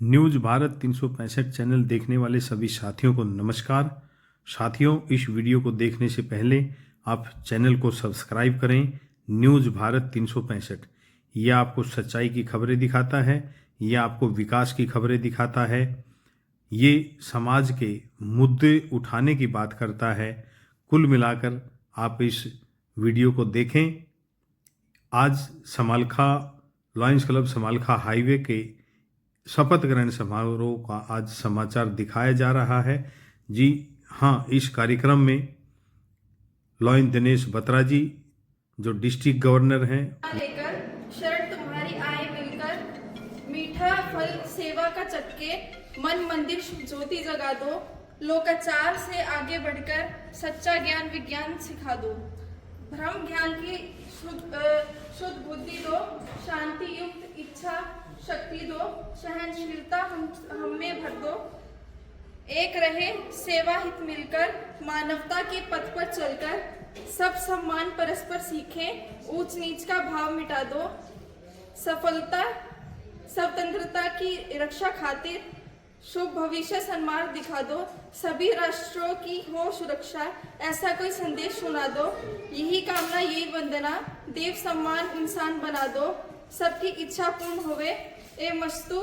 News Bharat 365 channel देखने वाले सभी साथियों को नमस्कार। साथियों, इस वीडियो को देखने से पहले आप चैनल को सब्सक्राइब करें। न्यूज भारत 365 यह आपको सच्चाई की खबरें दिखाता है, यह आपको विकास की खबरें दिखाता है, ये समाज के मुद्दे उठाने की बात करता है। कुल मिलाकर आप इस वीडियो को देखें। आज Samalkha lions club Samalkha highway के शपथ ग्रहण समारोह का आज समाचार दिखाया जा रहा है। जी हाँ, इस कार्यक्रम में लॉयन दिनेश बत्रा जी जो डिस्ट्रिक्ट गवर्नर हैं, लेकर शरण तुम्हारी आए मिलकर, मीठा फल सेवा का चक्के, मन मंदिर ज्योति जगा दो, लोकाचार से आगे बढ़कर सच्चा ज्ञान विज्ञान सिखा दो, भ्रम ज्ञान की शुद्ध बुद्धि दो, शांति युक्त इच्छा शक्ति दो, सहनशीलता हम में भर दो, एक रहे सेवा हित मिलकर, मानवता के पथ पर चलकर सब सम्मान परस्पर सीखें, ऊंच नीच का भाव मिटा दो, सफलता स्वतंत्रता की रक्षा खातिर शुभ भविष्य सन्मार्ग दिखा दो, सभी राष्ट्रों की हो सुरक्षा, ऐसा कोई संदेश सुना दो, यही कामना यही वंदना, देव सम्मान इंसान बना दो, सबकी इच्छा पूर्ण होवे, ए मस्तु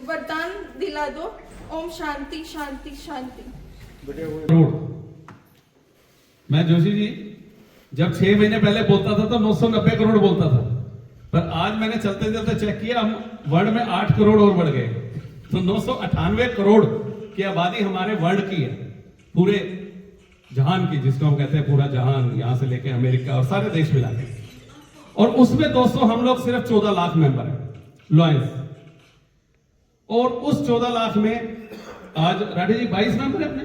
वरदान दिला दो, ओम शांति शांति शांति। मैं जोशी जी जब 6 महीने पहले बोलता था तो 990 करोड़ बोलता था, पर आज मैंने चलते चलते चेक किया, हम वर्ल्ड में 8 करोड़ और बढ़ गए, तो 998 करोड़ की आबादी हमारे वर्ल्ड की है, पूरे जहान की, जिसको हम कहते हैं पूरा जहान, यहां से लेके अमेरिका और सारे देश मिला के। और उसमें दोस्तों हम लोग सिर्फ 14 लाख मेंबर हैं लॉयंस, और उस 14 लाख में आज राठी जी 22 मेंबर है अपने,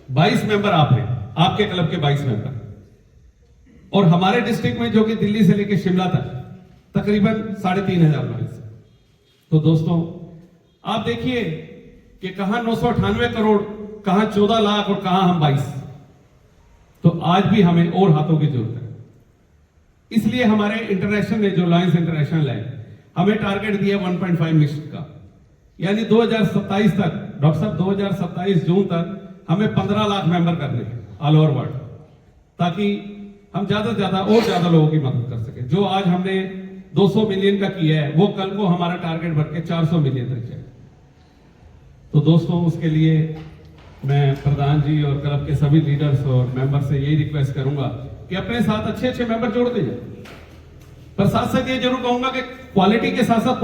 22 मेंबर आप हैं, आपके क्लब के 22 मेंबर, और हमारे डिस्ट्रिक्ट में जो कि दिल्ली से लेकर शिमला तक तकरीबन 3,500 लॉयंस। तो दोस्तों आप देखिए कि कहां 998 करोड़, कहां 14 लाख और कहां हम 22। तो आज भी हमें और हाथों की जरूरत है। इसलिए हमारे इंटरनेशनल ने, जो लॉयंस इंटरनेशनल है, हमें टारगेट दिया 1.5 मिशन का, यानी 2027 तक, डॉक्टर साहब 2027 जून तक हमें 15 लाख मेंबर करने हैं ऑल ओवर वर्ल्ड, ताकि हम ज्यादा से ज्यादा और ज्यादा लोगों की मदद कर सके। जो आज हमने 200 मिलियन का किया है, वो कल को हमारा टारगेट बढ़ के 400 मिलियन तक जाए। तो दोस्तों उसके लिए मैं प्रधान जी और क्लब के सभी लीडर्स और मेंबर से यही रिक्वेस्ट करूंगा कि अपने साथ अच्छे अच्छे मेंबर जोड़ दीजिए, पर साथ साथ ये जरूर कहूंगा कि क्वालिटी के साथ साथ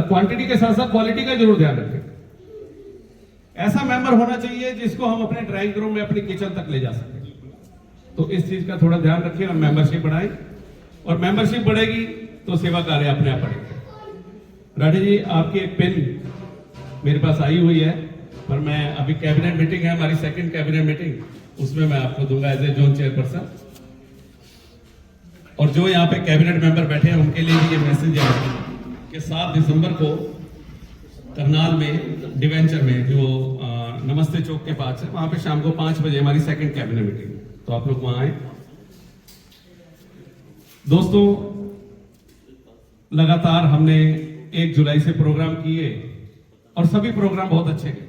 क्वांटिटी के साथ साथ क्वालिटी का जरूर ध्यान रखें। ऐसा मेंबर होना चाहिए जिसको हम अपने ड्राइंग रूम में, अपनी किचन तक ले जा सकें। तो इस चीज का थोड़ा ध्यान रखें और मेंबरशिप बढ़ाएं, और मेंबरशिप बढ़ेगी तो सेवा कार्य अपने आप बढ़ेगा। राठी जी आपकी एक पेन मेरे पास आई हुई है, पर मैं अभी कैबिनेट मीटिंग है हमारी, सेकंड कैबिनेट मीटिंग, उसमें मैं आपको दूंगा एज ए जोन चेयरपर्सन। और जो यहाँ पे कैबिनेट मेंबर बैठे हैं उनके लिए भी ये मैसेज है कि 7 दिसंबर को करनाल में डिवेंचर में, जो नमस्ते चौक के पास है, वहां पे शाम को 5 बजे हमारी सेकंड कैबिनेट मीटिंग, तो आप लोग वहां आए। दोस्तों लगातार हमने 1 जुलाई से प्रोग्राम किए और सभी प्रोग्राम बहुत अच्छे गए,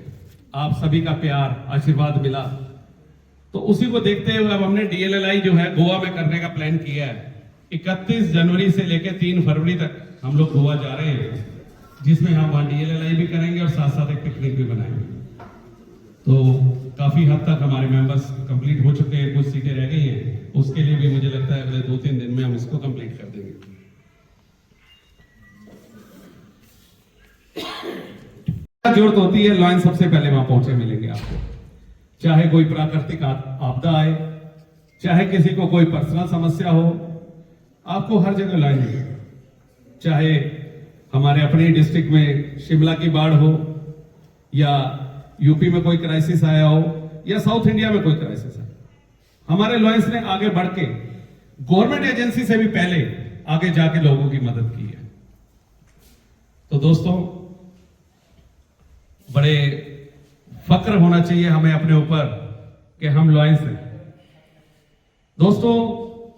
आप सभी का प्यार आशीर्वाद मिला। तो उसी को देखते हुए अब हमने DLLI जो है गोवा में करने का प्लान किया है। 31 जनवरी से लेकर 3 फरवरी तक हम लोग गोवा जा रहे हैं, जिसमें हम वहां DLLI भी करेंगे और साथ साथ एक पिकनिक भी बनाएंगे। तो काफी हद तक हमारे मेंबर्स कंप्लीट हो चुके हैं, कुछ सीटें रह गई हैं, उसके लिए भी मुझे लगता है अगले 2-3 दिन में हम इसको कंप्लीट कर देंगे। जरूरत होती है लॉयंस सबसे पहले वहां पहुंचे मिलेंगे आपको, चाहे कोई प्राकृतिक आपदा आए, चाहे किसी को कोई पर्सनल समस्या हो, आपको हर जगह लॉयंस मिलेगा। चाहे हमारे अपने डिस्ट्रिक्ट में शिमला की बाढ़ हो, या यूपी में कोई क्राइसिस आया हो, या साउथ इंडिया में कोई क्राइसिस आया, हमारे लॉयंस ने आगे बढ़ के गवर्नमेंट एजेंसी से भी पहले आगे जाके लोगों की मदद की है। तो दोस्तों बड़े फक्र होना चाहिए हमें अपने ऊपर कि हम लॉयंस हैं। दोस्तों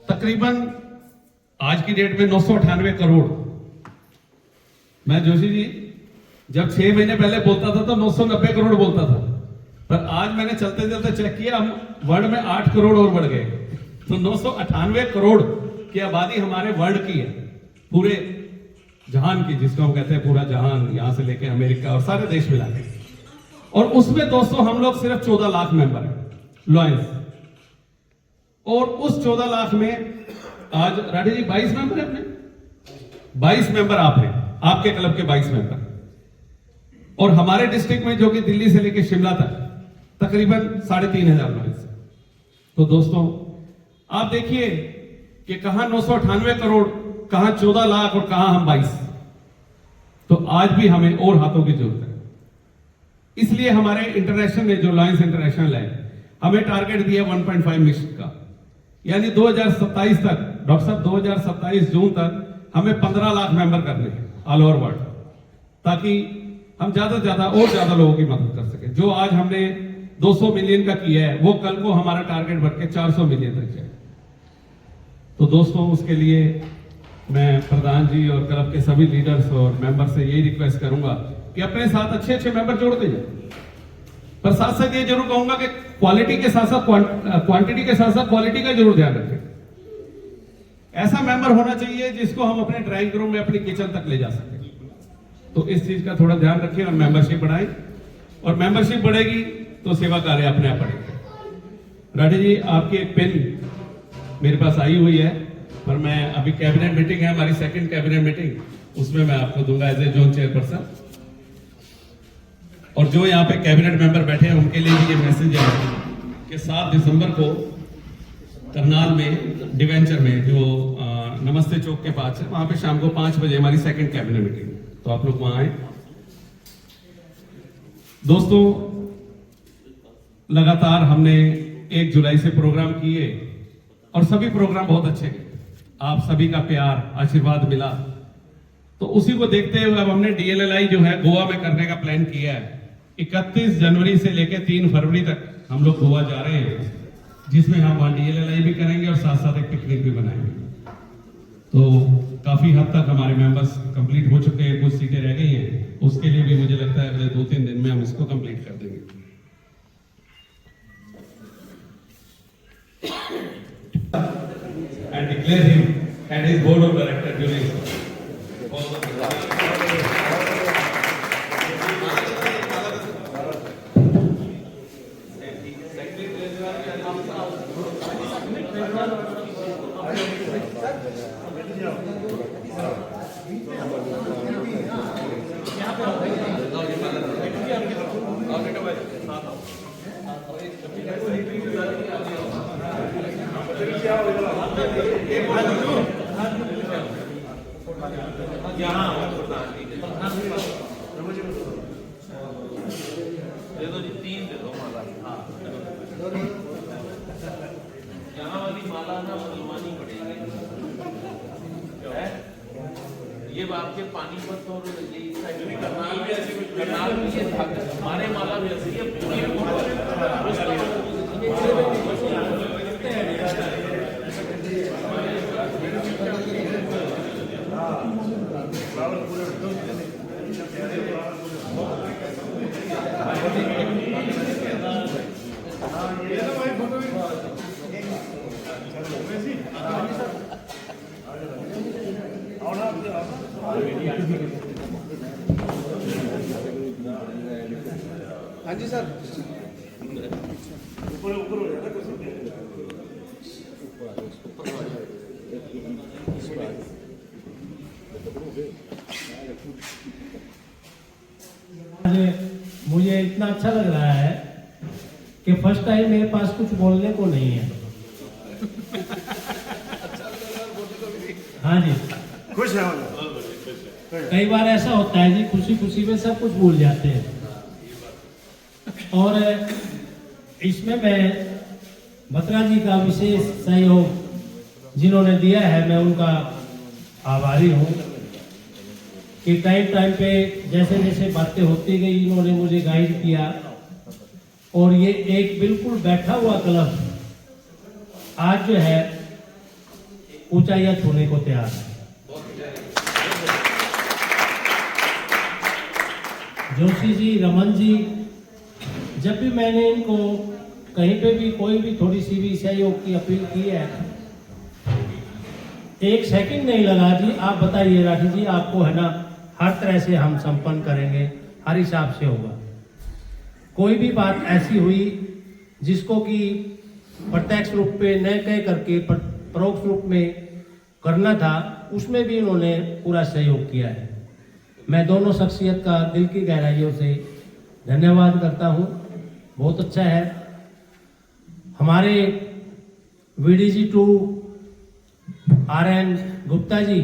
तकरीबन आज की डेट में 998 करोड़, मैं जोशी जी जब 6 महीने पहले बोलता था तो 990 करोड़ बोलता था, पर आज मैंने चलते चलते चेक किया, हम वर्ल्ड में 8 करोड़ और बढ़ गए। तो 998 करोड़ की आबादी हमारे वर्ल्ड की है, पूरे जहान की, जिसको हम कहते हैं पूरा जहान, यहां से लेके अमेरिका और सारे देश मिला के। और उसमें दोस्तों हम लोग सिर्फ 14 लाख मेंबर हैं लॉयंस, और उस 14 लाख में आज राठी जी 22 मेंबर है अपने, 22 मेंबर आप हैं, आपके क्लब के 22 मेंबर। और हमारे डिस्ट्रिक्ट में जो कि दिल्ली से लेकर शिमला तक तकरीबन 3,500 लॉयंस। तो दोस्तों आप देखिए कि कहां 998 करोड़, कहां 14 लाख और कहां हम 22। तो आज भी हमें और हाथों की जरूरत है। इसलिए हमारे इंटरनेशनल ने, जो लॉयंस इंटरनेशनल है, हमें टारगेट दिया 1.5 मिशन का, यानी 2027 तक, डॉक्टर साहब 2027 जून तक हमें 15 लाख मेंबर करने हैं ऑल ओवर वर्ल्ड, ताकि हम ज्यादा से ज्यादा और ज्यादा लोगों की मदद कर सके। जो आज हमने 200 मिलियन का किया है, वो कल को हमारा टारगेट बढ़ के 400 मिलियन तक जाए। तो दोस्तों उसके लिए मैं प्रधान जी और क्लब के सभी लीडर्स और मेंबर से यही रिक्वेस्ट करूंगा कि अपने साथ अच्छे अच्छे मेंबर जोड़ते जाए, पर साथ साथ ये जरूर कहूंगा कि क्वालिटी के साथ साथ क्वांटिटी के साथ साथ क्वालिटी का जरूर ध्यान रखें। ऐसा मेंबर होना चाहिए जिसको हम अपने ड्राइंग रूम में, अपनी किचन तक ले जा सकें। तो इस चीज का थोड़ा ध्यान रखें और मेंबरशिप बढ़ाएं, और मेंबरशिप बढ़ेगी तो सेवा कार्य अपने आप बढ़ेगा। राठी जी आपकी एक पेन मेरे पास आई हुई है, पर मैं अभी कैबिनेट मीटिंग है हमारी, सेकंड कैबिनेट मीटिंग, उसमें मैं आपको दूंगा एज ए जोन चेयरपर्सन। और जो यहाँ पे कैबिनेट मेंबर बैठे हैं उनके लिए भी ये मैसेज है कि 7 दिसंबर को करनाल में डिवेंचर में, जो नमस्ते चौक के पास है, वहां पे शाम को 5 बजे हमारी सेकंड कैबिनेट मीटिंग, तो आप लोग वहां आए। दोस्तों लगातार हमने 1 जुलाई से प्रोग्राम किए और सभी प्रोग्राम बहुत अच्छे गए, आप सभी का प्यार आशीर्वाद मिला। तो उसी को देखते हुए अब हमने DLLI जो है गोवा में करने का प्लान किया है। 31 जनवरी से लेकर 3 फरवरी तक हम लोग गोवा जा रहे हैं, जिसमें हम वहां DLLI भी करेंगे और साथ साथ एक पिकनिक भी बनाएंगे। तो काफी हद तक हमारे मेंबर्स कंप्लीट हो चुके हैं, कुछ सीटें रह गई हैं, उसके लिए भी मुझे लगता है अगले 2-3 दिन में हम इसको कंप्लीट कर देंगे। And declare him and his board of directors during दे दो जी, 3 दे दो माला। हाँ यहाँ वाली माला ना मनमानी पड़ेगी है। ये आपके पानीपत और ये करनाल भी ऐसी, करनाल भी ये हमारे माला भी ऐसी है पूरी। हाँ जी सर, ऊपर ऊपर हो जाएगा कुछ। मुझे इतना अच्छा लग रहा है कि फर्स्ट टाइम मेरे पास कुछ बोलने को नहीं है। हाँ जी, खुश है कई बार ऐसा होता है जी, खुशी खुशी में सब कुछ भूल जाते हैं। और इसमें मैं बत्रा जी का विशेष सहयोग जिन्होंने दिया है, मैं उनका आभारी हूँ कि टाइम पे जैसे जैसे बातें होती गई इन्होंने मुझे गाइड किया, और ये एक बिल्कुल बैठा हुआ क्लब आज जो है ऊंचाइयां छूने को तैयार है। जोशी जी, रमन जी, जब भी मैंने इनको कहीं पे भी कोई भी थोड़ी सी भी सहयोग की अपील की है, एक सेकंड नहीं लगा जी, आप बताइए राठी जी, आपको है ना हर तरह से हम संपन्न करेंगे, हर हिसाब से होगा। कोई भी बात ऐसी हुई जिसको कि प्रत्यक्ष रूप पे न कह करके परोक्ष रूप में करना था, उसमें भी उन्होंने पूरा सहयोग किया है। मैं दोनों शख्सियत का दिल की गहराइयों से धन्यवाद करता हूँ। बहुत अच्छा है। हमारे VDG 2 RN गुप्ता जी,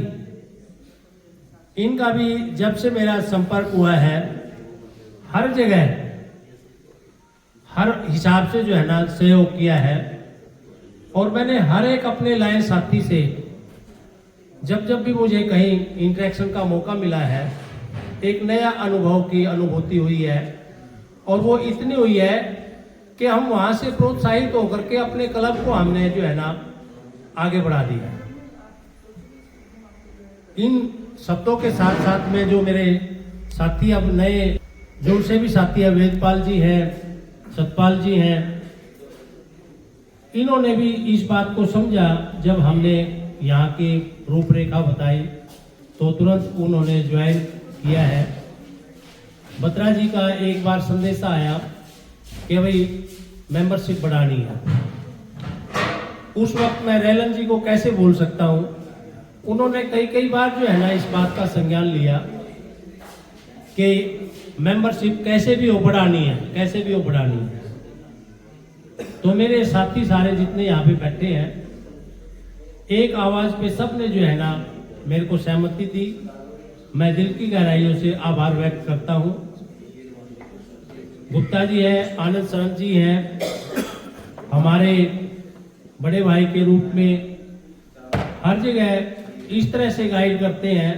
इनका भी जब से मेरा संपर्क हुआ है, हर जगह हर हिसाब से जो है ना सहयोग किया है। और मैंने हर एक अपने लाइन साथी से जब भी मुझे कहीं इंटरेक्शन का मौका मिला है, एक नया अनुभव की अनुभूति हुई है। और वो इतनी हुई है कि हम वहाँ से प्रोत्साहित होकर के अपने क्लब को हमने जो है ना आगे बढ़ा दिया। इन शब्दों के साथ साथ में जो मेरे साथी अब नए जो से भी साथी है, वेदपाल जी हैं, सतपाल जी हैं, इन्होंने भी इस बात को समझा। जब हमने यहाँ की रूपरेखा बताई तो तुरंत उन्होंने ज्वाइन किया है। बत्रा जी का एक बार संदेश आया कि भाई मेंबरशिप बढ़ानी है। उस वक्त मैं रेलन जी को कैसे भूल सकता हूँ। उन्होंने कई बार जो है ना इस बात का संज्ञान लिया कि मेंबरशिप कैसे भी हो बढ़ानी है, कैसे भी हो बढ़ानी है। तो मेरे साथी सारे जितने यहाँ पे बैठे हैं, एक आवाज पे सबने जो है ना मेरे को सहमति दी। मैं दिल की गहराइयों से आभार व्यक्त करता हूँ। गुप्ता जी हैं, आनंद सरन जी हैं, हमारे बड़े भाई के रूप में हर जगह इस तरह से गाइड करते हैं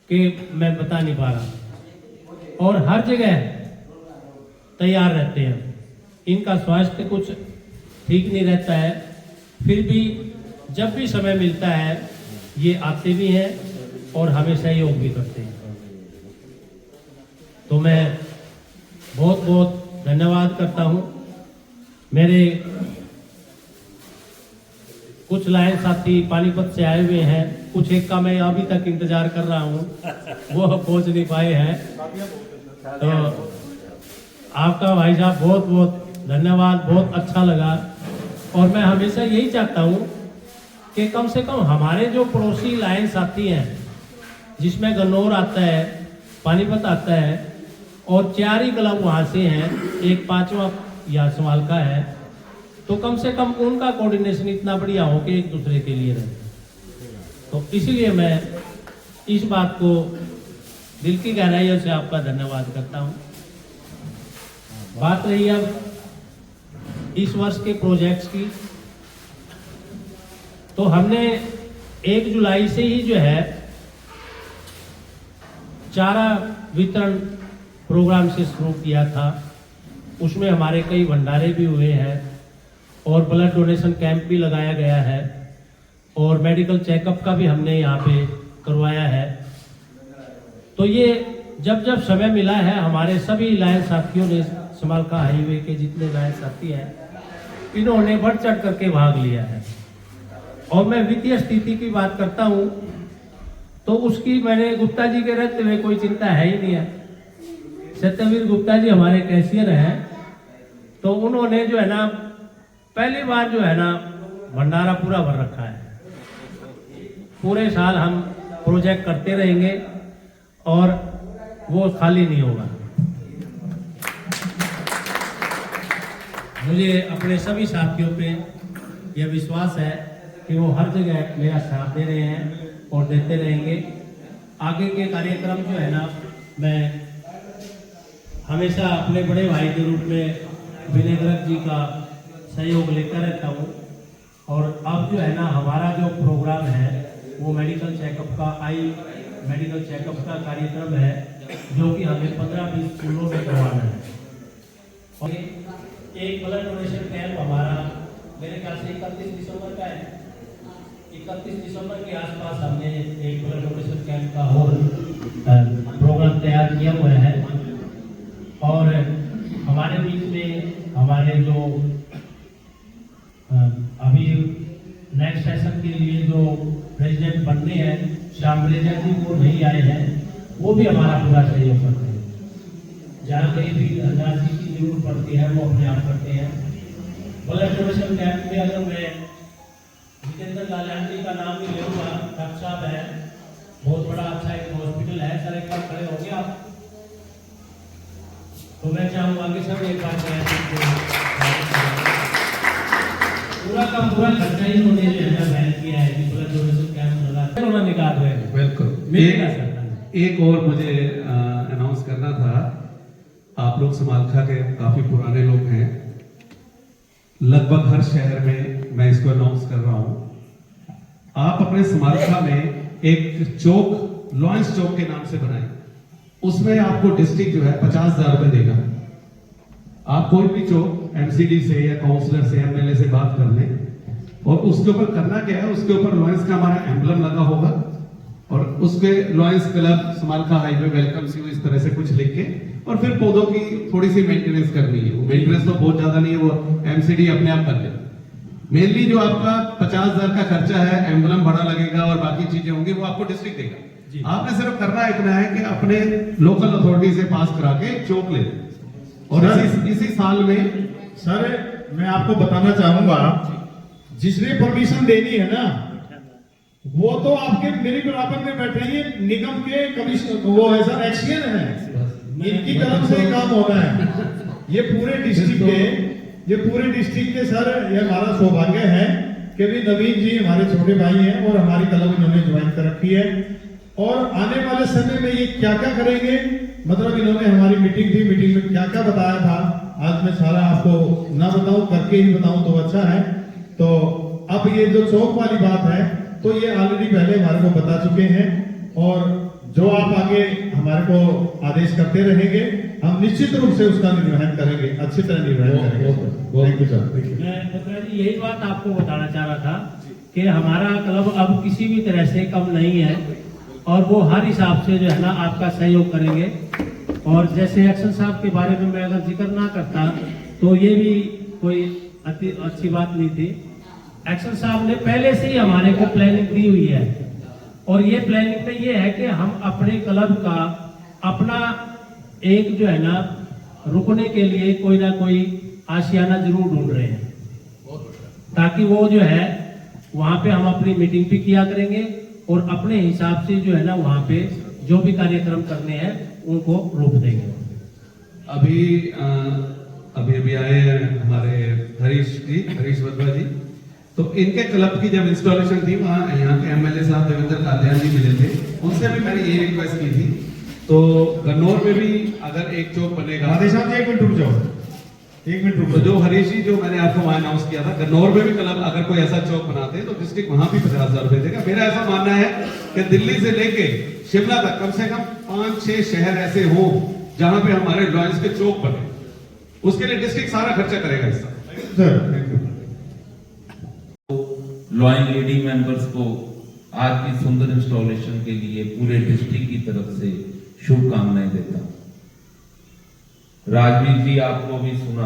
कि मैं बता नहीं पा रहा। और हर जगह तैयार रहते हैं। इनका स्वास्थ्य कुछ ठीक नहीं रहता है, फिर भी जब भी समय मिलता है ये आते भी हैं और हमें सहयोग भी करते हैं। तो मैं बहुत बहुत धन्यवाद करता हूँ। मेरे कुछ लाइन साथी पानीपत से आए हुए हैं, कुछ एक का मैं अभी तक इंतजार कर रहा हूँ, वो पहुंच नहीं पाए हैं। तो आपका भाई साहब बहुत बहुत धन्यवाद, बहुत अच्छा लगा। और मैं हमेशा यही चाहता हूँ कि कम से कम हमारे जो पड़ोसी लाइन साथी हैं, जिसमें गन्नौर आता है, पानीपत आता है और 4 ही क्लब वहाँ से हैं, एक 5वां यहाँ सवाल का है, तो कम से कम उनका कोऑर्डिनेशन इतना बढ़िया हो कि एक दूसरे के लिए रहे। तो इसीलिए मैं इस बात को दिल की गहराइयों से आपका धन्यवाद करता हूँ। बात रही अब इस वर्ष के प्रोजेक्ट्स की, तो हमने 1 जुलाई से ही जो है चारा वितरण प्रोग्राम से शुरू किया था। उसमें हमारे कई भंडारे भी हुए हैं और ब्लड डोनेशन कैंप भी लगाया गया है और मेडिकल चेकअप का भी हमने यहाँ पे करवाया है। तो ये जब जब समय मिला है, हमारे सभी लायन साथियों ने, समालका हाईवे के जितने लायन साथी हैं, इन्होंने बढ़ चढ़ करके भाग लिया है। और मैं वित्तीय स्थिति की बात करता हूँ तो उसकी मैंने गुप्ता जी के रहते हुए कोई चिंता है ही नहीं है। सत्यवीर गुप्ता जी हमारे कैशियर हैं, तो उन्होंने जो है ना पहली बार जो है ना भंडारा पूरा भर रखा है। पूरे साल हम प्रोजेक्ट करते रहेंगे और वो खाली नहीं होगा। मुझे अपने सभी साथियों पे यह विश्वास है कि वो हर जगह मेरा साथ दे रहे हैं और देते रहेंगे। आगे के कार्यक्रम जो है ना, मैं हमेशा अपने बड़े भाई के रूप में विनयग्रत जी का सहयोग लेकर रहता हूँ। और अब जो है ना हमारा जो प्रोग्राम है वो मेडिकल चेकअप का, आई मेडिकल चेकअप का कार्यक्रम है, जो कि हमें 15-20 स्कूलों में करवाना है। और एक ब्लड डोनेशन कैंप हमारा मेरे ख्याल से 31 दिसंबर का है। 31 दिसंबर के आसपास हमने एक ब्लड डोनेशन कैंप का और प्रोग्राम तैयार किया हुआ है। और हमारे बीच में हमारे जो अभी नेक्स्ट सेशन के लिए जो प्रेसिडेंट बनने हैं श्याम रेजा जी, वो नहीं आए हैं, वो भी हमारा पूरा सहयोग करते हैं। जहाँ कहीं भी राशि की जरूरत पड़ती है वो अपने आप करते हैं। ब्लड डोनेशन कैंप में अगर मैं जितेंद्र लालांडी का नाम भी लेऊंगा, डॉक्टर साहब है, बहुत बड़ा अच्छा एक हॉस्पिटल है। सर एक बार खड़े हो गए आप, तो मैं चाहूंगा कि सब एक बार पूरा का पूरा खर्चा ही उन्होंने जो है ना वहन किया है कि ब्लड डोनेशन कैंप लगा उन्होंने निकाल रहे हैं। बिल्कुल। एक और मुझे अनाउंस करना था। आप लोग समालखा के काफी पुराने लोग हैं, लगभग हर शहर में मैं इसको अनाउंस कर रहा हूं। आप अपने समालखा में एक चौक लॉयंस चौक के नाम से बनाएं, उसमें आपको डिस्ट्रिक्ट जो है 50,000 रुपए देगा। आप कोई भी चौक एमसीडी से या काउंसलर से एमएलए से बात कर लें और उसके ऊपर करना क्या है, उसके ऊपर लॉयंस का हमारा एम्बलम लगा होगा और उसके lions club Samalkha highway welcomes you इस तरह से कुछ लिख के, और फिर पौधों की थोड़ी सी मेंटेनेंस करनी है। वो मेंटेनेंस तो बहुत ज्यादा नहीं है, वो एमसीडी अपने आप कर ले। मेनली जो आपका 50,000 का खर्चा है, एम्बलम बड़ा लगेगा और बाकी चीजें होंगी, वो आपको डिस्ट्रिक्ट देगा। आपने सिर्फ करना इतना है कि अपने लोकल अथॉरिटी से पास करा के चौक ले, और इसी साल में सर मैं आपको बताना चाहूंगा, जिसने परमिशन देनी है ना वो तो आपके मेरे बराबर में बैठे हैं, ये निगम के कमिश्नर वो है सर, एक्सचेंज है, इनकी तरफ से काम होना है। ये पूरे डिस्ट्रिक्ट के सर, ये हमारा सौभाग्य है कि भी नवीन जी हमारे छोटे भाई हैं और हमारी क्लब इन्होंने ज्वाइन कर रखी है, और आने वाले समय में ये क्या क्या करेंगे, मतलब इन्होंने हमारी मीटिंग में क्या क्या बताया था, आज मैं सारा आपको ना बताऊं करके ही बताऊं तो अच्छा है। तो अब ये जो चौक वाली बात है, तो ये ऑलरेडी पहले हमारे को बता चुके हैं, और जो आप आगे हमारे को आदेश करते रहेंगे, हम निश्चित रूप से उसका निर्वहन करेंगे, अच्छी तरह निर्वहन करेंगे। Thank you sir. मैं बत्रा जी यही बात आपको बताना चाह रहा था कि हमारा क्लब अब किसी भी तरह से कम नहीं है, और वो हर हिसाब से जो है ना आपका सहयोग करेंगे। और जैसे एक्शन साहब के बारे में मैं अगर जिक्र ना करता तो ये भी कोई अच्छी बात नहीं थी। एक्शन साहब ने पहले से ही हमारे को प्लानिंग दी हुई है, और ये प्लानिंग में ये है कि हम अपने क्लब का अपना एक जो है ना रुकने के लिए कोई ना कोई आशियाना जरूर ढूंढ रहे हैं, ताकि वो जो है वहां पे हम अपनी मीटिंग भी किया करेंगे और अपने हिसाब से जो है ना वहां पे जो भी कार्यक्रम करने हैं उनको रोक देंगे। अभी आए हैं हमारे हरीश वधवा जी, तो इनके क्लब की जब इंस्टॉलेशन थी वहाँ यहाँ के एमएलए साहब देवेंद्र कादियान जी मिले थे, उनसे भी मैंने ये रिक्वेस्ट की थी। तो गन्नौर में भी अगर एक चौक बनेगा, एक मिनट रुक जाओ, तो जो हरीश जी जो मैंने आपको वहां अनाउंस किया था, गन्नौर में भी क्लब अगर कोई ऐसा चौक बनाते हैं तो डिस्ट्रिक्ट वहां भी 50,000 रुपए देगा। मेरा ऐसा मानना है कि दिल्ली से लेके शिमला तक कम से कम 5-6 शहर ऐसे हो जहां पे हमारे लॉयंस के चौक बने, उसके लिए डिस्ट्रिक्ट सारा खर्चा करेगा इसका। लॉइन लेडी मेंबर्स को आज की सुंदर इंस्टॉलेशन के लिए पूरे डिस्ट्रिक्ट की तरफ से शुभकामनाएं देता हूं। राजवीर जी आपको भी सुना,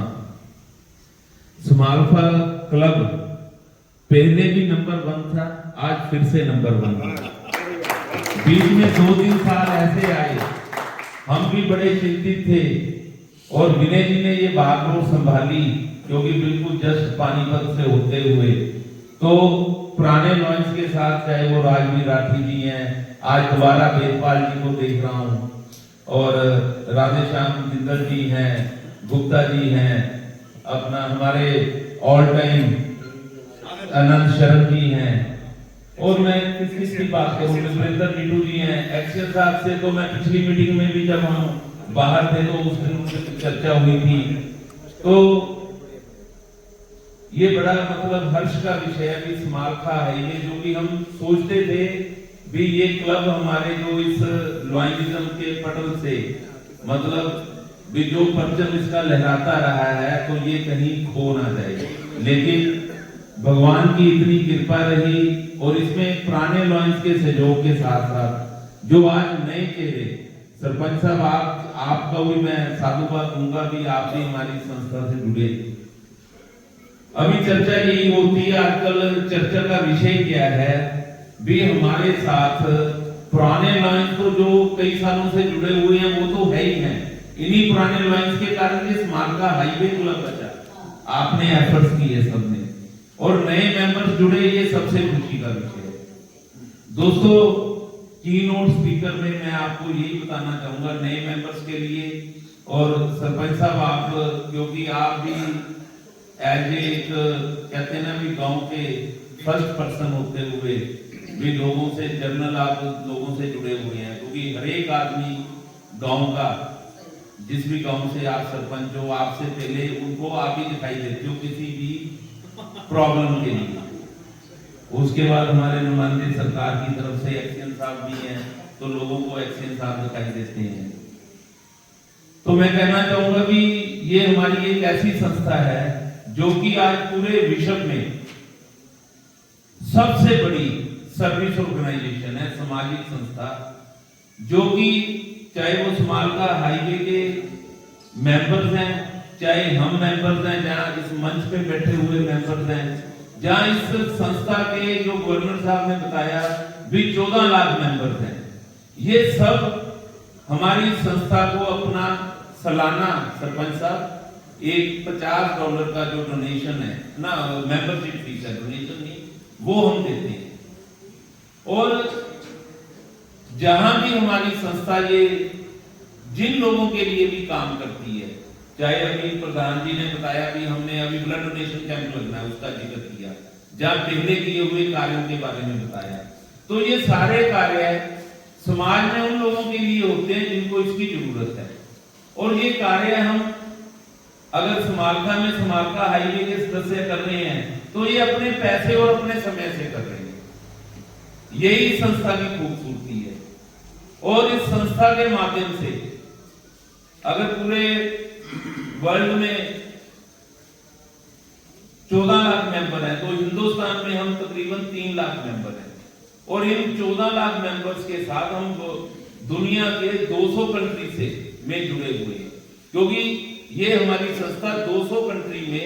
समालखा क्लब पहले भी नंबर 1 था, आज फिर से नंबर 1 था। बीच में 2-3 साल ऐसे आए, हम भी बड़े चिंतित थे, और विनय जी ने ये भागदौड़ संभाली, क्योंकि बिल्कुल जस्ट पानीपत से होते हुए तो पुराने लॉयंस के साथ, चाहे वो राजवीर राठी जी हैं, आज दोबारा वेदपाल जी को देख रहा हूं, और राधेश्याम जिंदल जी हैं, गुप्ता जी हैं, अपना हमारे ऑल टाइम अनंत शरण जी हैं, और मैं किस की बात करूं, सुरेंद्र नीटू जी हैं। एक्शन साहब से तो मैं पिछली मीटिंग में भी जब हम बाहर थे तो उस दिन चर्चा हुई थी। तो ये बड़ा मतलब हर्ष का विषय है कि समालखा है ये, जो कि हम सोचते थे भी ये क्लब हमारे जो इस लॉयनिज्म के पटल से मतलब भी जो परचम इसका लहराता रहा है, तो ये कहीं खो ना जाए। लेकिन भगवान की इतनी कृपा रही, और इसमें पुराने लॉयंस के सहयोग के साथ साथ जो आज नए चेहरे, सरपंच साहब आपको आपका भी मैं साधुवाद दूंगा भी आप भी हमारी संस्था से जुड़े। अभी चर्चा यही होती है, आजकल चर्चा का विषय क्या है भी हमारे साथ पुराने लॉयंस तो जो कई सालों से जुड़े हुए हैं वो तो है ही हैं, इन्हीं पुराने लॉयंस के कारण ये स्मारका हाईवे क्लब बचा, आपने एफर्ट्स किए सबने, और नए मेंबर्स जुड़े, ये सबसे खुशी का विषय है। दोस्तों, कीनोट स्पीकर में मैं आपको यही बताना चाहूंगा नए मेंबर्स के लिए, और सरपंच साहब आप, क्योंकि आप भी एज एक कहते हैं ना भी गांव के फर्स्ट पर्सन होते हुए भी लोगों से जर्नल आप लोगों से जुड़े हुए हैं, क्योंकि हर एक आदमी गांव का, जिस भी गांव से आप सरपंच हो, आपसे पहले उनको आप ही दिखाई देते हो किसी भी प्रॉब्लम के लिए। उसके बाद हमारे नुमाइंदे सरकार की तरफ से एक्शन साहब भी हैं, तो लोगों को एक्शन साहब दिखाई देते हैं। तो मैं कहना चाहूंगा भी ये हमारी एक ऐसी संस्था है जो कि आज पूरे विश्व में सबसे बड़ी सर्विस ऑर्गेनाइजेशन है, सामाजिक संस्था, जो कि चाहे वो स्मारका हाईवे के मेंबर्स हैं, चाहे हम मेंबर्स हैं, जहां इस मंच पे बैठे हुए मेंबर्स हैं, जहां इस संस्था के जो गवर्नर साहब ने बताया भी 14 लाख मेंबर्स हैं, ये सब हमारी संस्था को अपना सालाना, सरपंच साहब, एक $50 का जो डोनेशन है ना, मेंबरशिप फीस है, डोनेशन नहीं, वो हम देते हैं। और जहां भी हमारी संस्था ये जिन लोगों के लिए भी काम करती है, चाहे अभी प्रधान जी ने बताया भी हमने अभी ब्लड डोनेशन कैंप लगना है, उसका जिक्र किया, जहां पहले किए हुए कार्यों के बारे में बताया, तो ये सारे कार्य समाज में उन लोगों के लिए होते हैं जिनको इसकी जरूरत है। और ये कार्य हम अगर स्मारका में स्मारका हाईवे के सदस्य कर रहे हैं तो ये अपने पैसे और अपने समय से कर रहे हैं, यही संस्था की खूबसूरती है। और इस संस्था के माध्यम से अगर पूरे वर्ल्ड में 14 लाख मेंबर हैं, तो हिंदुस्तान में हम तकरीबन 3 लाख मेंबर हैं, और इन 14 लाख मेंबर्स के साथ हम दुनिया के 200 कंट्री से में जुड़े हुए हैं, क्योंकि ये हमारी संस्था 200 कंट्री में,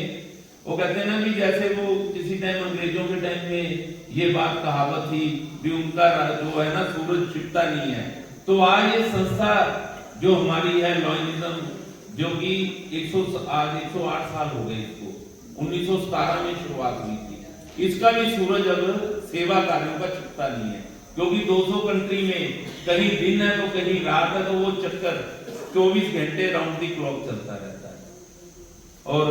वो कहते हैं ना कि जैसे वो किसी टाइम अंग्रेजों के टाइम में ये बात कहावत थी भी उनका जो है ना सूरज छिपता नहीं है, तो आज ये संस्था जो हमारी है लॉयनिज्म, जो कि 108 साल हो गए इसको, 1917 में शुरुआत हुई थी, इसका भी सूरज अब सेवा कार्यों का छिपता नहीं है, क्योंकि 200 कंट्री में कहीं दिन है तो कहीं रात है, तो वो चक्कर 24 घंटे राउंड दी क्लॉक चलता रहता है। और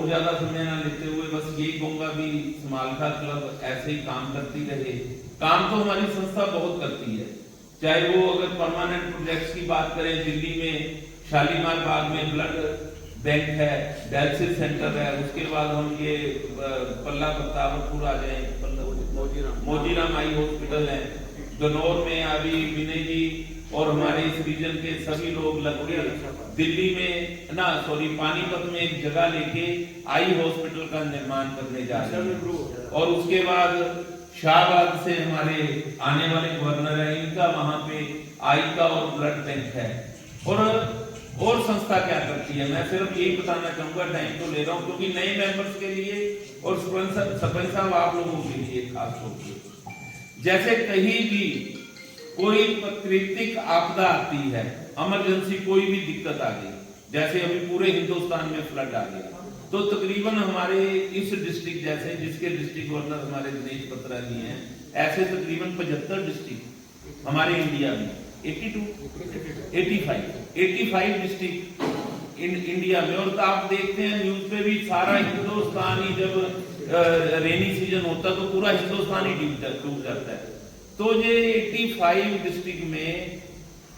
ज्यादा समय ना लेते हुए बस यही कहूंगा भी स्मारका क्लब ऐसे ही काम करती रहे। काम तो हमारी संस्था बहुत करती है, चाहे वो अगर परमानेंट प्रोजेक्ट्स की बात करें, दिल्ली में शालीमार बाग में ब्लड बैंक है, डायलिसिस सेंटर है, उसके बाद हम ये पल्ला प्रतापपुर आ जाए, मोजीराम आई हॉस्पिटल है, गनौर में अभी विनय जी और हमारे इस रीजन के सभी लोग लगभग दिल्ली में ना पानीपत में एक जगह लेके आई हॉस्पिटल का निर्माण करने जा रहे हैं। और उसके बाद शाहबाद से हमारे आने वाले गवर्नर है, इनका वहां पे आई का और ब्लड बैंक है। और संस्था क्या करती है, मैं सिर्फ यही बताना चाहूंगा, टाइम तो ले रहा हूँ क्योंकि नए मेंबर्स के लिए और सरपंच साहब आप लोगों के लिए खास तौर पर, जैसे कहीं भी कोई प्राकृतिक आपदा आती है, इमरजेंसी कोई भी दिक्कत आ गई, जैसे अभी पूरे हिंदुस्तान में फ्लड आ गया, तो तकरीबन हमारे इस डिस्ट्रिक्ट, जैसे जिसके डिस्ट्रिक्ट गवर्नर हमारे दिनेश बत्रा जी हैं, ऐसे तकरीबन 75 डिस्ट्रिक्ट हमारे इंडिया में, 85 डिस्ट्रिक्ट इंडिया में। और आप देखते हैं न्यूज पे भी सारा हिंदुस्तान ही, जब रेनी सीजन होता है तो पूरा हिंदुस्तान ही डूब जाता है। तो ये 85 डिस्ट्रिक्ट में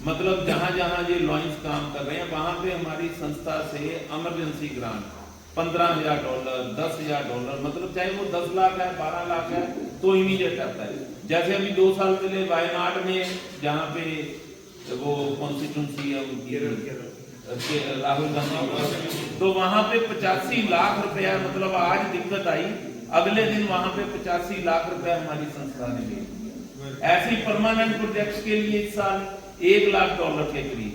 मतलब जहां जहां ये लॉन्च काम कर रहे हैं, वहां पे हमारी संस्था से इमरजेंसी ग्रांट $15,000, $10,000, मतलब चाहे वो 10 लाख है, 12 लाख है, तो इमीडिएट आता है। जैसे अभी 2 साल पहले वायनाड में, जहाँ पे वो कॉन्स्टिट्यूंसी है उनकी राहुल गांधी, तो वहां पे 85 लाख रुपया, मतलब आज दिक्कत आई, अगले दिन वहां पे 85 लाख रुपया हमारी संस्था ने दिया। ऐसी परमानेंट प्रोजेक्ट्स के लिए इस साल $1 लाख के करीब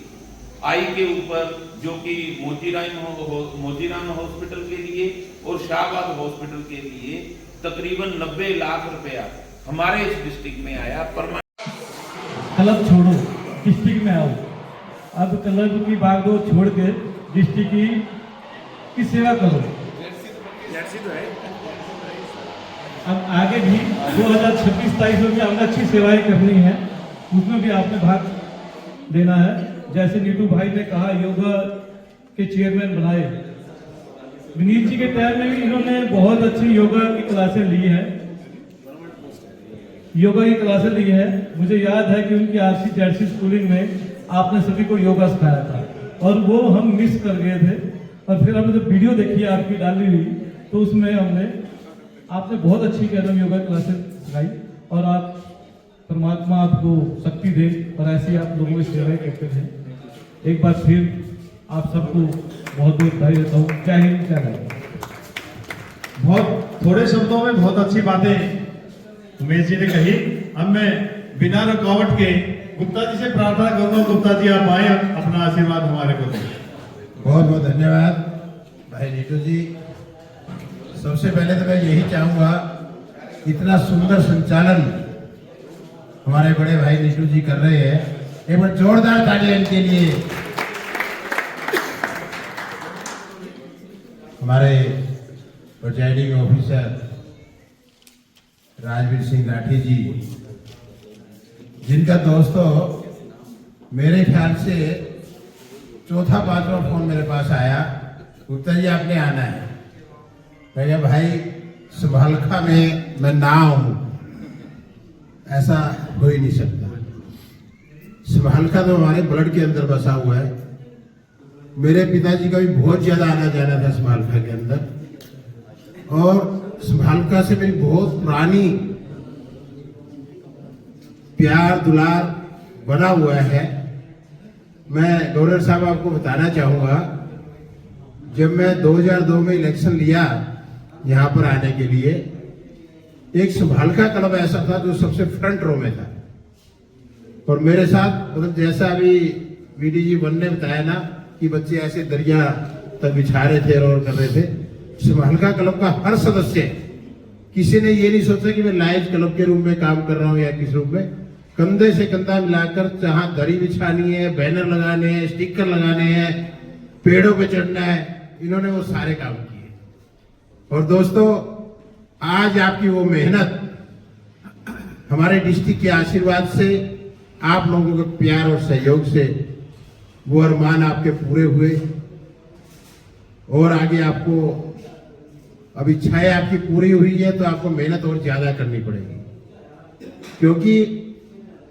आई के ऊपर, जो कि मोतीराम हॉस्पिटल के लिए और शाहबाद हॉस्पिटल के लिए तकरीबन 90 लाख रुपया हमारे इस डिस्ट्रिक्ट में आया। क्लब छोड़ो, डिस्ट्रिक्ट में आओ। अब क्लब की भागदौड़ छोड़ के डिस्ट्रिक्ट की सेवा करो। अब आगे भी 2026-27 में भी हमने अच्छी सेवाएं करनी है, उसमें भी आपने भाग लेना है। जैसे नीटू भाई ने कहा योगा के चेयरमैन बनाए, विनीत जी के टाइम में भी इन्होंने बहुत अच्छी योगा की क्लासें ली है, मुझे याद है कि उनकी RC स्कूलिंग में आपने सभी को योगा सिखाया था और वो हम मिस कर गए थे। और फिर हमने जब वीडियो देखी आपकी डाली हुई तो उसमें आपने बहुत अच्छी योगा क्लासेस सिखाई और आप परमात्मा आपको शक्ति दे और ऐसी आप लोगों की सेवाएं करते रहे। एक बार फिर आप सबको बहुत बहुत बधाई देता हूँ। जय हिंद, जय भारत। बहुत थोड़े शब्दों में बहुत अच्छी बातें उमेश जी ने कही। अब मैं बिना रुकावट के गुप्ता जी से प्रार्थना करूंगा, गुप्ता जी आप आए अपना आशीर्वाद हमारे को दें। बहुत बहुत धन्यवाद भाई नीटू जी। सबसे पहले तो मैं यही चाहूंगा, इतना सुंदर संचालन हमारे बड़े भाई नीटू जी कर रहे हैं, एक बार जोरदार तालियां इनके लिए। हमारे प्रिजाइडिंग ऑफिसर राजवीर सिंह राठी जी, जिनका दोस्तों मेरे ख्याल से चौथा पांचवा फोन मेरे पास आया, गुप्ता जी आपने आना है। भैया भाई संभालखा में मैं ना हूं, ऐसा हो ही नहीं सकता। संभालखा तो हमारे ब्लड के अंदर बसा हुआ है। मेरे पिताजी का भी बहुत ज्यादा आना जाना था संभालखा के अंदर, और संभालखा से मेरी बहुत पुरानी प्यार दुलार बना हुआ है। मैं गवर्नर साहब आपको बताना चाहूंगा, जब मैं 2002 में इलेक्शन लिया यहाँ पर आने के लिए, एक संभालखा क्लब ऐसा था जो सबसे फ्रंट रो में था, और मेरे साथ मतलब जैसा अभी VDG 1 ने बताया ना कि बच्चे ऐसे दरिया तक बिछा रहे थे और कर रहे थे, संभालखा क्लब का हर सदस्य, किसी ने ये नहीं सोचा कि मैं लायंस क्लब के रूप में काम कर रहा हूँ या किस रूप में, कंधे से कंधा मिलाकर जहां दरी बिछानी है, बैनर लगाने हैं, स्टिकर लगाने हैं, पेड़ों पे चढ़ना है, इन्होंने वो सारे काम किए। और दोस्तों आज आपकी वो मेहनत, हमारे डिस्ट्रिक्ट के आशीर्वाद से, आप लोगों के प्यार और सहयोग से वो अरमान आपके पूरे हुए, और आगे आपको अब इच्छाएं आपकी पूरी हुई है तो आपको मेहनत और ज्यादा करनी पड़ेगी, क्योंकि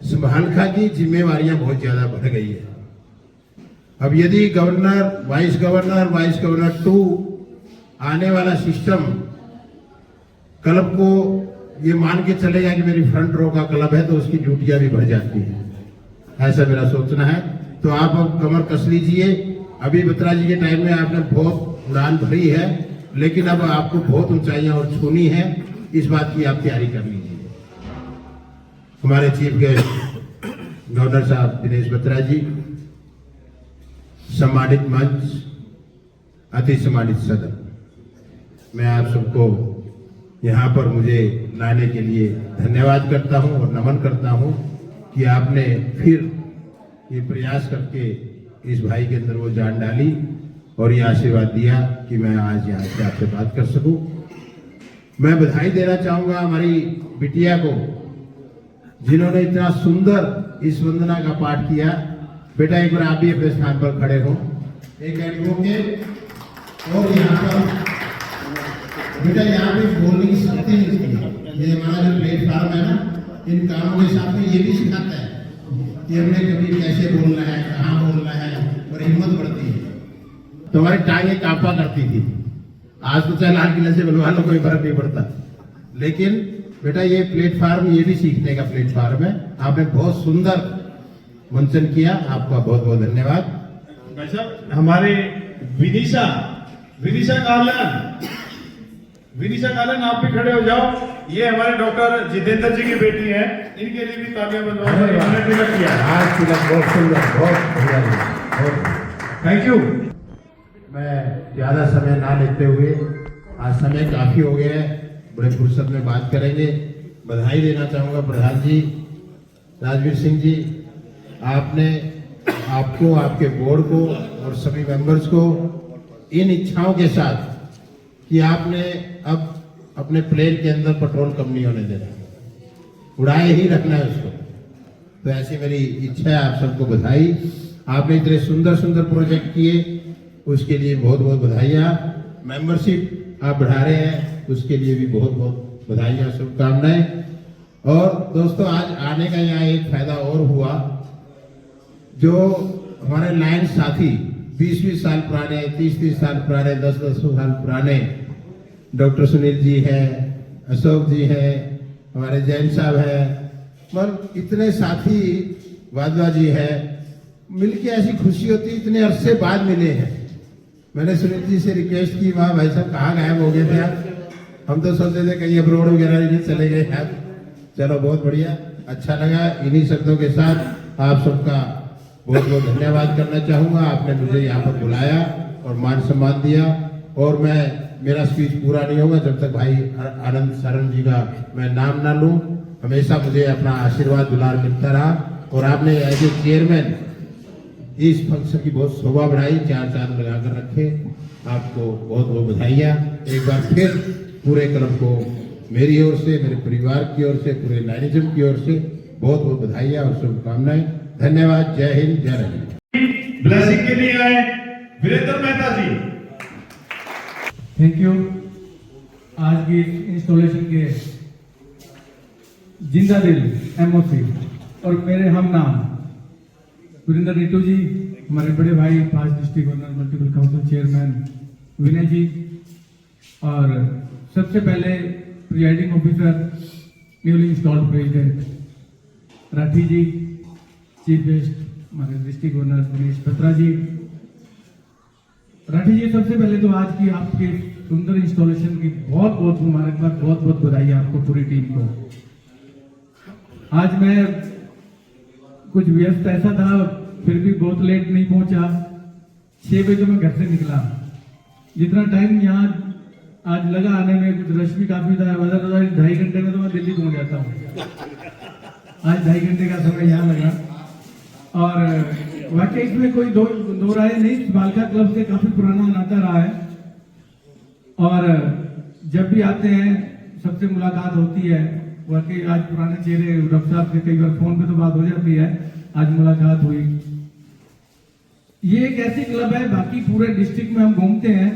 संभालखा की जिम्मेवारियां बहुत ज्यादा बढ़ गई है। अब यदि गवर्नर, वाइस गवर्नर 2 आने वाला सिस्टम क्लब को ये मान के चलेगा कि मेरी फ्रंट रो का क्लब है तो उसकी ड्यूटियां भी बढ़ जाती है, ऐसा मेरा सोचना है। तो आप अब कमर कस लीजिए। अभी बत्रा जी के टाइम में आपने बहुत उड़ान भरी है, लेकिन अब आपको बहुत ऊंचाइयां और छूनी है, इस बात की आप तैयारी कर लीजिए। हमारे चीफ गेस्ट गवर्नर साहब दिनेश बत्रा जी, सम्मानित मंच, अति सम्मानित सदन, मैं आप सबको यहाँ पर मुझे लाने के लिए धन्यवाद करता हूँ और नमन करता हूँ कि आपने फिर ये प्रयास करके इस भाई के अंदर वो जान डाली और ये आशीर्वाद दिया कि मैं आज यहाँ से आपसे बात कर सकूं। मैं बधाई देना चाहूंगा हमारी बिटिया को, जिन्होंने इतना सुंदर इस वंदना का पाठ किया। बेटा एक बार आप भी अपने स्थान पर खड़े हो, एक एडवोकेट, और यहाँ पर बेटा यहाँ पे बोलने की शक्ति मिलती है। ये हमारा जो प्लेटफॉर्म है ना, इन कामों के साथ में ये भी सिखाता है कि हमने कभी कैसे बोलना है, कहाँ बोलना है, और हिम्मत बढ़ती है। तो हमारी टांगे कांपा करती थी, आज तो चाहे लाल किले से बुलवा लो, कोई फर्क नहीं पड़ता। लेकिन बेटा ये प्लेटफॉर्म, ये भी सीखने का प्लेटफॉर्म है। आपने बहुत सुंदर मंचन किया, आपका बहुत बहुत धन्यवाद। भाई साहब, हमारे विनीशा कालन आप भी खड़े हो जाओ। ये हमारे डॉक्टर जितेंद्र जी की बेटी है, इनके लिए भी तालियां बजवाओ। आज तिलक बहुत सुंदर, बहुत बढ़िया। Thank you. मैं ज़्यादा समय ना लेते हुए, आज समय काफ़ी हो गया है, बड़े फुर्सत में बात करेंगे। बधाई देना चाहूँगा प्रधान जी राजवीर सिंह जी, आपको, आपके बोर्ड को और सभी मेंबर्स को इन इच्छाओं के साथ कि आपने अब अपने प्लेन के अंदर पेट्रोल कम नहीं होने देना, उड़ाए ही रखना है उसको। तो ऐसी मेरी इच्छा है। आप सबको बधाई। आपने इतने सुंदर सुंदर प्रोजेक्ट किए, उसके लिए बहुत बहुत बधाइयाँ। मेंबरशिप आप बढ़ा रहे हैं, उसके लिए भी बहुत बहुत बधाइयाँ, शुभकामनाएं। और दोस्तों, आज आने का यहाँ एक फायदा और हुआ, जो हमारे लाइन साथी 20-20 साल पुराने, 30-30 साल पुराने, 10-10 साल पुराने, डॉक्टर सुनील जी हैं, अशोक जी हैं, हमारे जैन साहब हैं, मतलब इतने साथी, वाधवा जी हैं, मिलके ऐसी खुशी होती, इतने अरसे बाद मिले हैं। मैंने सुनील जी से रिक्वेस्ट की, वहाँ भाई साहब कहाँ गायब हो गए थे आप? हम तो सोचते थे कहीं अब्रोड वगैरह नहीं चले गए आप। चलो बहुत बढ़िया, अच्छा लगा। इन्हीं शब्दों के साथ आप सबका बहुत बहुत धन्यवाद करना चाहूँगा। आपने मुझे यहाँ पर बुलाया और मान सम्मान दिया, और मेरा स्पीच पूरा नहीं होगा जब तक भाई आनंद शरण जी का मैं नाम ना लूँ। हमेशा मुझे अपना आशीर्वाद दुलार मिलता रहा, और आपने एज ए चेयरमैन इस फंक्शन की बहुत शोभा बढ़ाई, 4 चांद लगाकर रखे। आपको बहुत बहुत बधाइयाँ। एक बार फिर पूरे क्लब को मेरी ओर से, मेरे परिवार की ओर से, पूरे लाइनिज्म की ओर से बहुत बहुत बधाइयाँ और शुभकामनाएं। धन्यवाद। जय हिंद, जय रही। ब्लेसिंग के लिए आए वीरेंद्र मेहता जी। Thank you. आज की इंस्टॉलेशन के जिंदा दिल एमओसी और मेरे हम नाम वीरेंद्र नीटू जी, हमारे बड़े भाई, 5 district owner, multiple council chairman Vinay ji, और सबसे पहले presiding officer newly installed president Rathi ji, chief guest हमारे डिस्ट्रिक्ट ओनर दिनेश बत्रा जी। राठी जी, सबसे पहले तो आज की आपके सुंदर इंस्टॉलेशन की बहुत बहुत मुबारकबाद, बहुत बहुत बधाई आपको, पूरी टीम को। आज मैं कुछ व्यस्त ऐसा था, फिर भी बहुत लेट नहीं पहुंचा। 6 बजे तो मैं घर से निकला। जितना टाइम यहाँ आज लगा आने में, कुछ रश भी काफी था, 2.5 घंटे में तो मैं दिल्ली पहुंच जाता हूँ। आज 2.5 घंटे का समय यहाँ लगा, और वाकई इसमें कोई दो राय नहीं, बालका क्लब से काफी पुराना नाता रहा है, और जब भी आते हैं सबसे मुलाकात होती है। वाकई आज पुराने चेहरे, रब साहब से कई बार फोन पे तो बात हो जाती है, आज मुलाकात हुई। ये एक ऐसी क्लब है, बाकी पूरे डिस्ट्रिक्ट में हम घूमते हैं,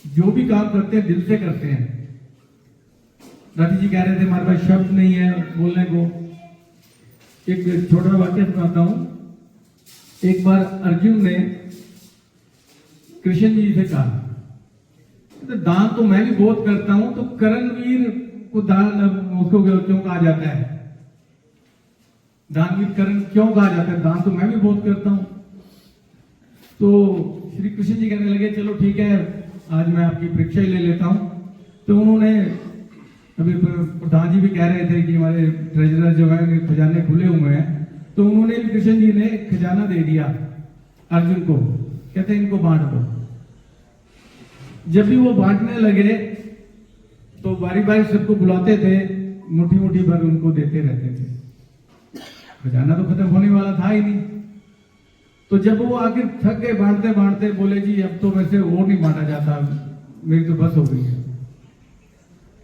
जो भी काम करते हैं दिल से करते हैं। राठी जी कह रहे थे हमारे पास शब्द नहीं है बोलने को। एक छोटा वाक्य सुनाता हूं। एक बार अर्जुन ने कृष्ण जी से कहा, तो दान तो मैं भी बहुत करता हूं, तो करणवीर को दान उसको क्यों कहा जाता है? दानवीर करण क्यों कहा जाता है? दान तो मैं भी बहुत करता हूं। तो श्री कृष्ण जी कहने लगे, चलो ठीक है, आज मैं आपकी परीक्षा ही ले लेता हूं। तो उन्होंने, अभी प्रधान जी भी कह रहे थे कि हमारे ट्रेजरर जो है खजाने खुले हुए हैं, तो उन्होंने कृष्ण जी ने खजाना दे दिया अर्जुन को, कहते इनको बांट दो। जब भी वो बांटने लगे तो बारी बारी सबको बुलाते थे, मुट्ठी मुट्ठी भर उनको देते रहते थे। खजाना तो खत्म होने वाला था ही नहीं। तो जब वो आखिर थक गए बांटते बांटते, बोले जी अब तो वैसे और नहीं बांटा जाता, मेरी तो बस हो गई है।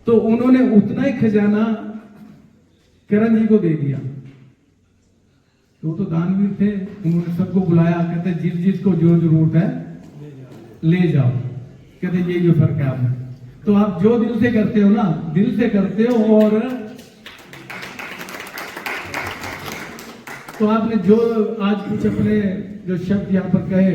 तो उन्होंने उतना ही खजाना करण जी को दे दिया। तो दानवीर थे, उन्होंने सबको बुलाया, कहते जिस जिसको जो जरूरत है ले जाओ। कहते ये जो फर्क है आप में, तो आप जो दिल से करते हो ना, दिल से करते हो, और तो आपने जो आज कुछ अपने जो शब्द यहाँ पर कहे,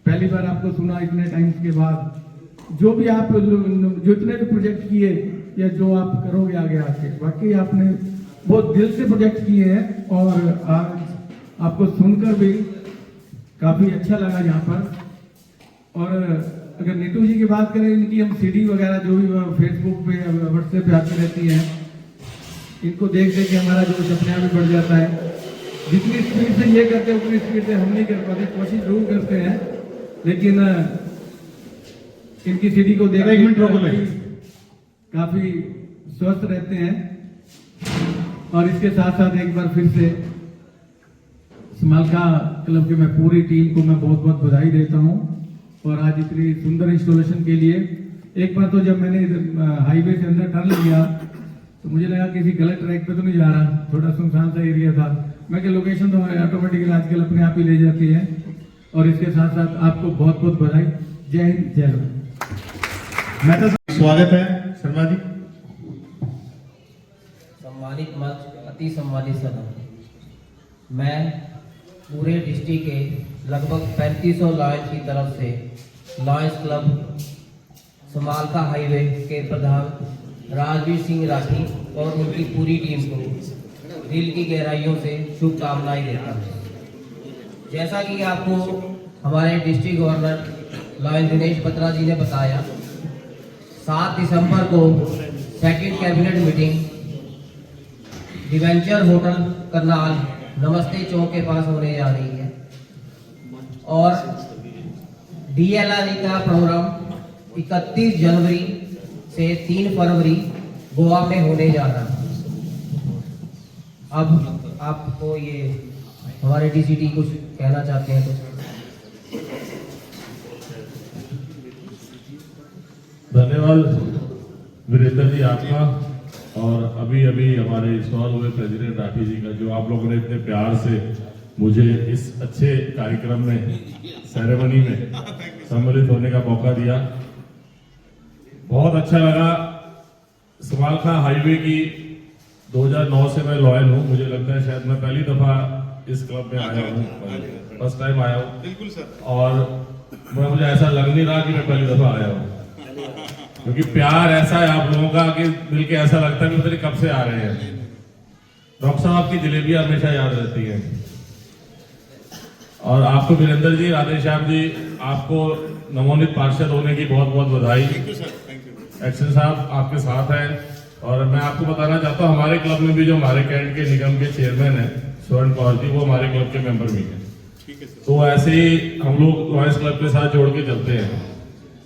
पहली बार आपको सुना इतने टाइम के बाद, जो भी आप जो इतने भी प्रोजेक्ट किए या जो आप करोगे आगे आके, वाकई आपने बहुत दिल से प्रोजेक्ट किए हैं, और आज आपको सुनकर भी काफी अच्छा लगा यहाँ पर। और अगर नीटू जी की बात करें, इनकी हम सीडी वगैरह जो भी फेसबुक पे व्हाट्सएप पे आती रहती हैं, इनको देख देख के हमारा जो अपने आप भी बढ़ जाता है। जितनी स्पीड से ये करते हैं उतनी स्पीड से हम नहीं कर पाते, कोशिश जरूर करते हैं, लेकिन इनकी सीढ़ी को देख एक मिनट रोको भाई। काफी स्वस्थ रहते हैं। और इसके साथ साथ एक बार फिर से समालका क्लब की मैं पूरी टीम को मैं बहुत बहुत बधाई देता हूं। और आज इतनी सुंदर इंस्टॉलेशन के लिए, एक बार तो जब मैंने इधर हाईवे से अंदर टर्न लिया तो मुझे लगा किसी गलत ट्रैक पे तो नहीं जा रहा, थोड़ा सुनसान सा एरिया था। मैं कि लोकेशन तो ऑटोमेटिकली आजकल अपने आप ही ले जाती है। और इसके साथ साथ आपको बहुत बहुत बधाई। जय हिंद, जय भारत। मैं तो स्वागत है शर्मा जी। सम्मानित मंच, अति सम्मानित सदन, मैं पूरे डिस्ट्रिक्ट के लगभग 3500 लॉयंस की तरफ से लॉयंस क्लब समालका हाईवे के प्रधान राजवीर सिंह राठी और उनकी पूरी टीम को दिल की गहराइयों से शुभकामनाएं देता हूँ। जैसा कि आपको हमारे district governor lions Dinesh Batra ji ने बताया, 7 दिसंबर को सेकंड कैबिनेट मीटिंग डिवेंचर होटल करनाल नमस्ते चौक के पास होने जा रही है। और DLRE का प्रोग्राम 31 जनवरी से 3 फरवरी गोवा में होने जा रहा है। अब आपको ये हमारे DCT कुछ कहना चाहते हैं तो। धन्यवाद वीरेंद्र जी आपका, और अभी अभी हमारे इंस्टॉल हुए प्रेसिडेंट राठी जी का, जो आप लोगों ने इतने प्यार से मुझे इस अच्छे कार्यक्रम में, सेरेमनी में सम्मिलित होने का मौका दिया। बहुत अच्छा लगा। समालका हाईवे की 2009 से मैं लॉयल हूँ। मुझे लगता है शायद मैं पहली दफा इस क्लब में आया हूँ, फर्स्ट टाइम आया हूँ। बिल्कुल सर। और मुझे ऐसा लग नहीं रहा कि मैं पहली दफा आया हूँ, क्योंकि प्यार ऐसा है आप लोगों का कि मिल के ऐसा लगता है कि पता नहीं कब से आ रहे हैं। डॉक्टर साहब आपकी जलेबियां हमेशा याद रहती हैं। और आपको वीरेंद्र जी, राधेश्याम जी, आपको नवोन्नित पार्षद होने की बहुत बहुत बधाई। एक्शन साहब आपके साथ हैं। और मैं आपको बताना चाहता हूँ, हमारे क्लब में भी जो हमारे कैंट के निगम के चेयरमैन हैं स्वर्ण कौर जी, वो हमारे क्लब के मेंबर भी हैं। तो ऐसे ही हम लोग लॉयंस क्लब के साथ जोड़ के चलते हैं।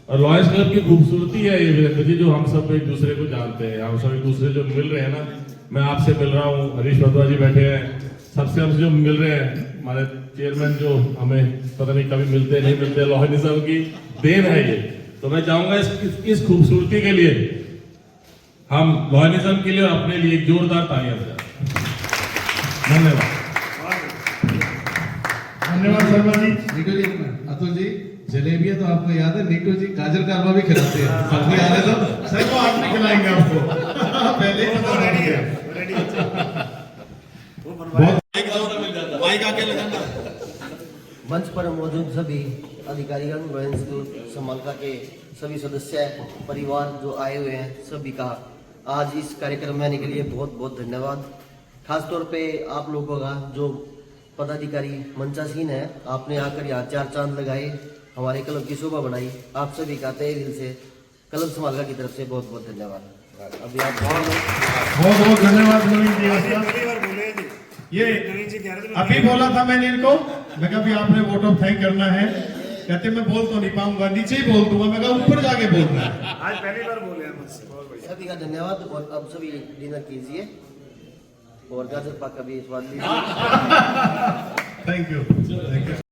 और लॉयंस क्लब की खूबसूरती है ये वीरेंद्र जी, जो हम सब एक दूसरे को जानते हैं, हम सब एक दूसरे जो मिल रहे हैं ना। मैं आपसे मिल रहा हूँ, हरीश बद्रा जी बैठे हैं, सबसे हम जो मिल रहे हैं, हमारे चेयरमैन जो हमें पता नहीं कभी मिलते नहीं मिलते, लॉयनिज्म की देन है ये। तो मैं चाहूंगा इस खूबसूरती के लिए हम लॉयनिज्म के लिए और अपने लिए एक जोरदार तालियां बजाएं। धन्यवाद। धन्यवाद शर्मा जी। नीटू जी, अतुल जी, जलेबियां तो आपको याद है, नीटू जी गाजर का हलवा भी खिलाते हैं। सबको याद है तो सर को आप नहीं खिलाएंगे आपको पहले ही बता रेडी रहे है, हैं। रेडी है। बहुत मंच पर मौजूद सभी अधिकारीगण, लॉयंस क्लब समालका के सभी सदस्य परिवार जो आए हुए हैं, सभी का आज इस कार्यक्रम में आने के लिए बहुत बहुत धन्यवाद। खासतौर पे आप लोगों का जो पदाधिकारी मंचासीन है, आपने आकर यहाँ 4 चांद लगाए, हमारे क्लब की शोभा बढ़ाई। आप सभी का तहे दिल से क्लब समालका की तरफ से बहुत बहुत धन्यवाद। अभी आप बहुत बहुत धन्यवाद नवीन जी आपका। पहली बार बोले जी। ये नवीन जी कह रहे थे अभी बोला था मैंने इनको, मैं कहा भी आपने वोट ऑफ थैंक करना है। कहते मैं बोल तो नहीं पाऊंगा, नीचे ही बोल दूंगा। मैं कहा ऊपर जाके बोलना है। आज पहली बार बोले हैं मुझसे। बहुत बढ़िया। सभी का धन्यवाद। और अब सभी डिनर कीजिए और गाजर पाक का भी स्वाद लीजिए। Thank you.